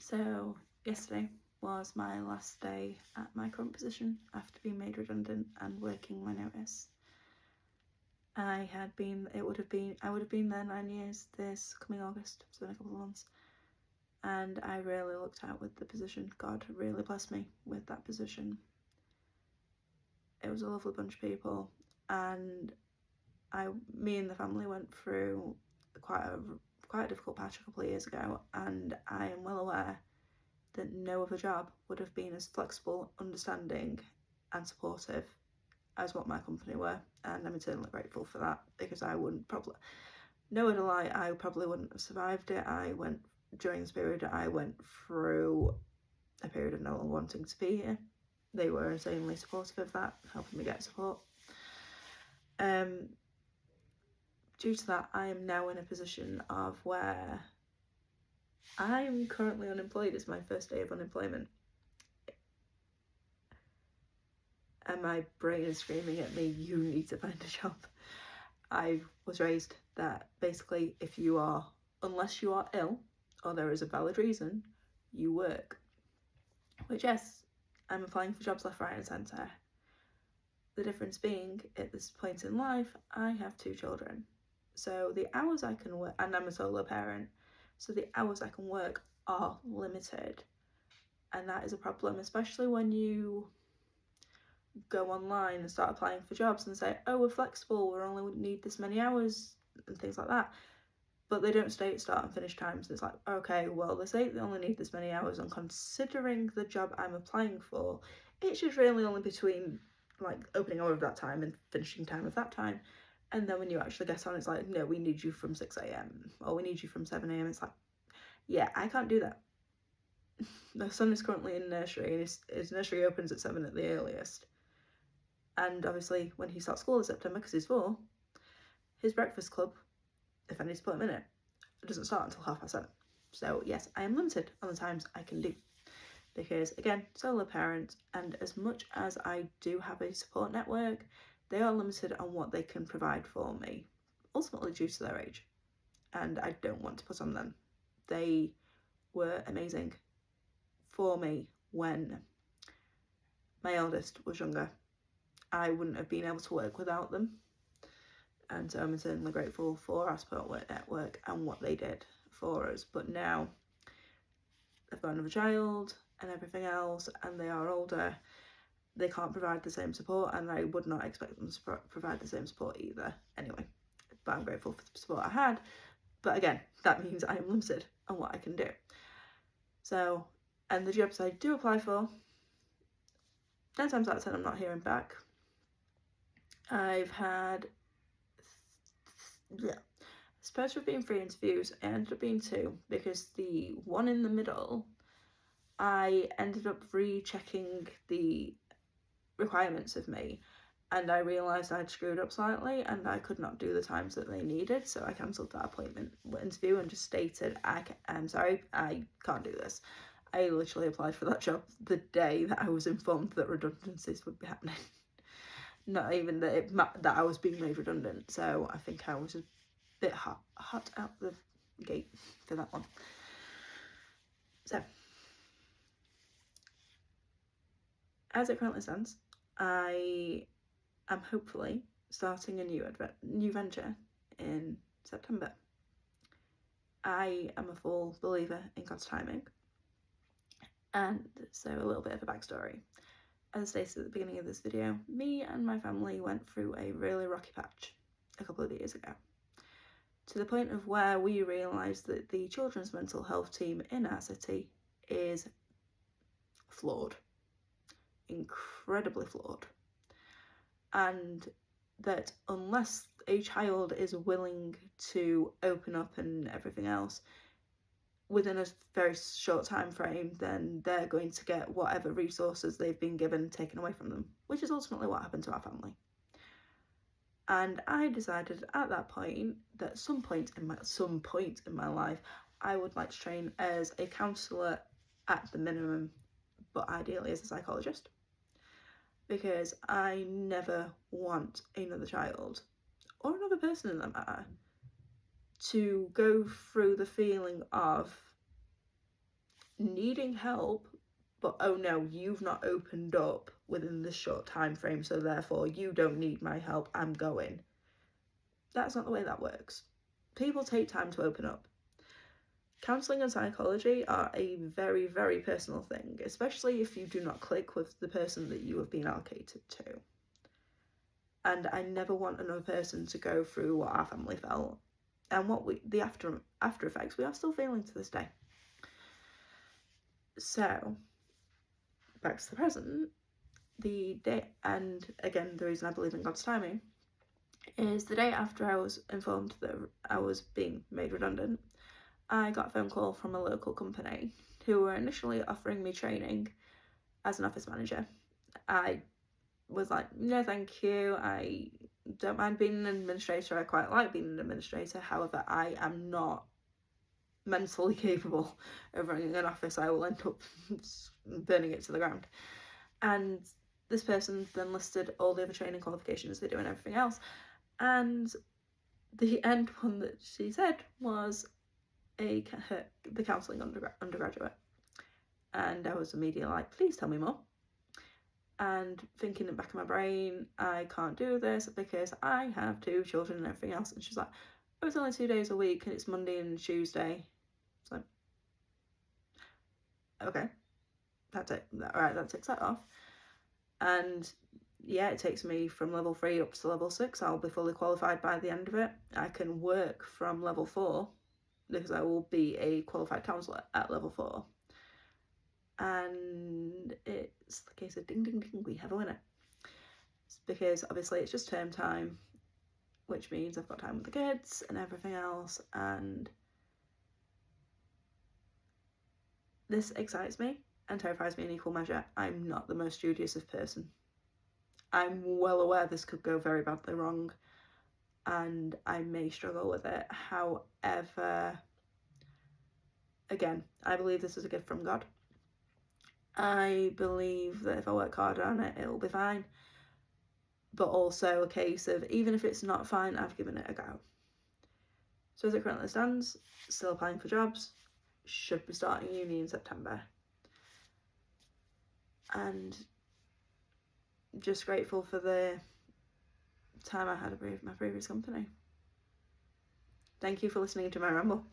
So yesterday was my last day at my current position after being made redundant and working my notice. I would have been there 9 years this coming August, so in a couple of months. And I really looked out with the position. God really blessed me with that position. It was a lovely bunch of people, and me and the family went through quite a difficult patch a couple of years ago, and I am well aware that no other job would have been as flexible, understanding and supportive as what my company were, and I'm eternally grateful for that, because I wouldn't probably, no word to lie, I probably wouldn't have survived it. During this period, I went through a period of no longer wanting to be here. They were insanely supportive of that, helping me get support. Due to that, I am now in a position of where I'm currently unemployed. It's my first day of unemployment. And my brain is screaming at me, you need to find a job. I was raised that basically unless you are ill or there is a valid reason, you work. Which, yes, I'm applying for jobs left, right and centre. The difference being, at this point in life, I have 2 children. So the hours I can work, and I'm a solo parent, so the hours I can work are limited. And that is a problem, especially when you go online and start applying for jobs and say, oh, we're flexible, we only need this many hours and things like that. But they don't state start and finish times. It's like, okay, well, they say they only need this many hours, and considering the job I'm applying for, it should really only between like opening hour of that time and finishing time of that time. And then when you actually get on, it's like, no, we need you from 6 a.m. or we need you from 7 a.m. It's like, yeah, I can't do that. My son is currently in nursery, and his nursery opens at 7 at the earliest. And obviously when he starts school in September, because he's 4, his breakfast club, if I need to put him in it doesn't start until 7:30. So yes, I am limited on the times I can do, because again, solo parent, and as much as I do have a support network, they are limited on what they can provide for me, ultimately due to their age, and I don't want to put on them. They were amazing for me when my eldest was younger. I wouldn't have been able to work without them, and so I'm eternally grateful for our support network and what they did for us. But now they've got another child and everything else, and they are older. They can't provide the same support, and I would not expect them to provide the same support either anyway. But I'm grateful for the support I had. But again, that means I am limited on what I can do. So, and the jobs I do apply for, 9 times out of 10 I'm not hearing back. I've had, supposed to have been 3 interviews, it ended up being 2, because the one in the middle, I ended up rechecking the requirements of me, and I realised I'd screwed up slightly and I could not do the times that they needed, so I cancelled that interview and just stated, I'm sorry, I can't do this. I literally applied for that job the day that I was informed that redundancies would be happening. Not even that I was being made redundant, so I think I was a bit hot out the gate for that one. So, as it currently stands, I am hopefully starting a new venture in September. I am a full believer in God's timing, and so a little bit of a backstory. As I stated at the beginning of this video, me and my family went through a really rocky patch a couple of years ago, to the point of where we realised that the children's mental health team in our city is flawed, incredibly flawed, and that unless a child is willing to open up and everything else within a very short time frame, then they're going to get whatever resources they've been given taken away from them, which is ultimately what happened to our family. And I decided at that point that some point in my life I would like to train as a counsellor at the minimum, but ideally as a psychologist, because I never want another child, or another person in that matter, to go through the feeling of needing help, but oh no, you've not opened up within this short time frame, so therefore you don't need my help, I'm going. That's not the way that works. People take time to open up. Counselling and psychology are a very, very personal thing, especially if you do not click with the person that you have been allocated to. And I never want another person to go through what our family felt and the after effects we are still feeling to this day. So, back to the present, the day, and again, the reason I believe in God's timing is the day after I was informed that I was being made redundant, I got a phone call from a local company who were initially offering me training as an office manager. I was like, no thank you, I don't mind being an administrator, I quite like being an administrator, however I am not mentally capable of running an office. I will end up burning it to the ground. And this person then listed all the other training qualifications they do and everything else, and the end one that she said was the counselling undergraduate. And I was immediately like, please tell me more. And thinking in the back of my brain, I can't do this because I have 2 children and everything else. And she's like, oh, it's only 2 days a week and it's Monday and Tuesday. It's like, okay, that's it. All right, that takes that off. And yeah, it takes me from level 3 up to level 6. I'll be fully qualified by the end of it. I can work from level 4 because I will be a qualified counsellor at level 4. And it's the case of ding, ding, ding, we have a winner. It's because obviously it's just term time, which means I've got time with the kids and everything else. And this excites me and terrifies me in equal measure. I'm not the most studious of person. I'm well aware this could go very badly wrong and I may struggle with it. However, again, I believe this is a gift from God. I believe that if I work hard on it, it'll be fine. But also a case of, even if it's not fine, I've given it a go. So as it currently stands, still applying for jobs, should be starting uni in September. And just grateful for the time I had with my previous company. Thank you for listening to my ramble.